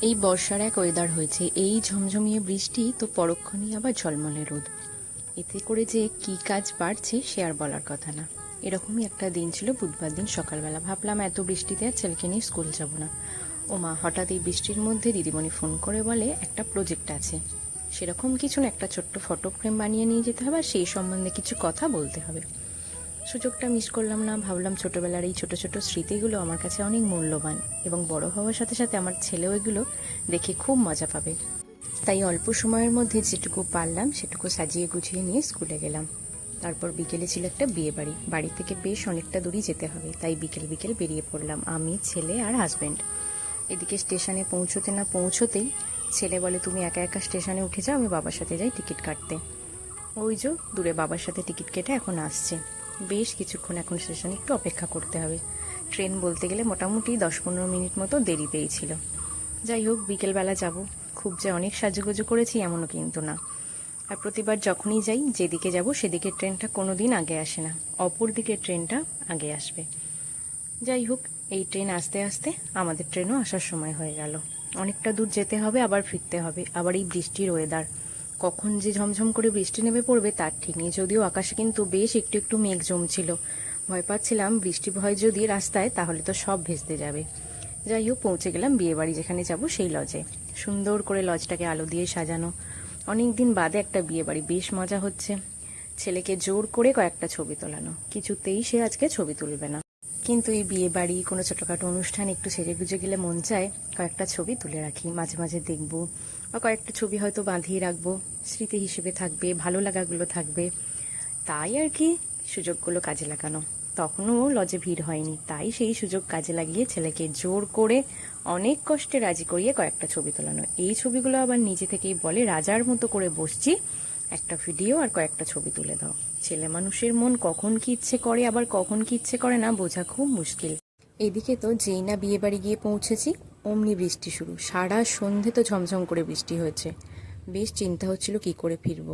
এই বর্ষার এক ওয়েদার হয়েছে, এই ঝমঝমিয়ে বৃষ্টি তো পরক্ষণেই আবার ঝলমলে রোদ। এতে করে যে কি কাজ বাড়ছে সে আর বলার কথা না। এরকমই একটা দিন ছিল বুধবার দিন সকালবেলা। ভাবলাম এত বৃষ্টিতে আর ছেলেকে নিয়ে স্কুল যাব না। ও মা, হঠাৎ এই বৃষ্টির মধ্যে দিদিমণি ফোন করে বলে একটা প্রজেক্ট আছে। সেরকম কিছু না, একটা ছোট্ট ফটো ফ্রেম বানিয়ে নিয়ে যেতে হবে আর সেই সম্বন্ধে কিছু কথা বলতে হবে। সুযোগটা মিস করলাম না। ভাবলাম ছোটবেলার এই ছোট ছোট স্মৃতিগুলো আমার কাছে অনেক মূল্যবান এবং বড় হওয়ার সাথে সাথে আমার ছেলেও এগুলো দেখে খুব মজা পাবে। তাই অল্প সময়ের মধ্যে যেটুকু পারলাম সেটুকু সাজিয়ে গুছিয়ে নিয়ে স্কুলে গেলাম। তারপর বিকেলে ছিল একটা বিয়ে বাড়ি। বাড়ি থেকে বেশ অনেকটা দূরই যেতে হবে, তাই বিকেল বিকেল বেরিয়ে পড়লাম আমি, ছেলে আর হাজব্যান্ড। এদিকে স্টেশনে পৌঁছতে না পৌঁছতেই ছেলে বলে, তুমি একা একা স্টেশনে উঠে যাও, আমি বাবার সাথে যাই টিকিট কাটতে। ওই যে দূরে বাবার সাথে টিকিট কেটে এখন আসছে। বেশ কিছুক্ষণ এখন স্টেশনে একটু অপেক্ষা করতে হবে। ট্রেন বলতে গেলে মোটামুটি 10-15 মিনিট মতো দেরিতেই ছিল। যাই হোক, বিকেলবেলা যাব। খুব যে অনেক সাজুগুজু করেছি এমনও কিন্তু না। আর প্রতিবার যখনই যাই যেদিকে যাব সেদিকে ট্রেনটা কোনো দিন আগে আসে না, অপর দিকে ট্রেনটা আগে আসবে। যাই হোক, এই ট্রেন আসতে আসতে আমাদের ট্রেনও আসার সময় হয়ে গেল। অনেকটা দূর যেতে হবে, আবার ফিরতে হবে। আবার এই বৃষ্টির ওয়েদার, কখন যে ঝমঝম করে বৃষ্টি নেমে পড়বে তার ঠিক নেই। যদিও আকাশে কিন্তু বেশ একটু একটু মেঘ জমছিল। ভয় পাচ্ছিলাম বৃষ্টি ভয় যদি রাস্তায়, তাহলে তো সব ভেস্তে যাবে। যাই হোক, পৌঁছে গেলাম বিয়ে বাড়ি যেখানে যাব সেই লজে। সুন্দর করে লজটাকে আলো দিয়ে সাজানো। অনেক দিন বাদে একটা বিয়ে বাড়ি, বেশ মজা হচ্ছে। ছেলেকে জোর করে কয়েকটা ছবি তোলানো, কিছুতেই সে আজকে ছবি তুলবে না। কিন্তু এই বিয়ে বাড়ি কোনো ছোটখাটো অনুষ্ঠান একটু সেজে গুজে গেলে মন চায় কয়েকটা ছবি তুলে রাখি, মাঝে মাঝে দেখবো, বা কয়েকটা ছবি হয়তো বাঁধিয়ে রাখবো, স্মৃতি হিসেবে থাকবে, ভালো লাগাগুলো থাকবে। তাই আর কি, সুযোগগুলো কাজে লাগানো। তখনও লজে ভিড় হয়নি, তাই সেই সুযোগ কাজে লাগিয়ে ছেলেকে জোর করে অনেক কষ্টে রাজি করিয়ে কয়েকটা ছবি তোলানো। এই ছবিগুলো আবার নিজে থেকেই বলে, রাজার মতো করে বসছি, একটা ভিডিও আর কয়েকটা ছবি তুলে দাও। ছেলে মানুষের মন কখন কি ইচ্ছে করে আবার কখন কি ইচ্ছে করে না বোঝা খুব মুশকিল। এদিকে তো যেই না বিয়ে বাড়ি গিয়ে পৌঁছেছি অমনি বৃষ্টি শুরু। সারা সন্ধে তো ঝমঝম করে বৃষ্টি হয়েছে। বেশ চিন্তা হচ্ছিল কি করে ফিরবো।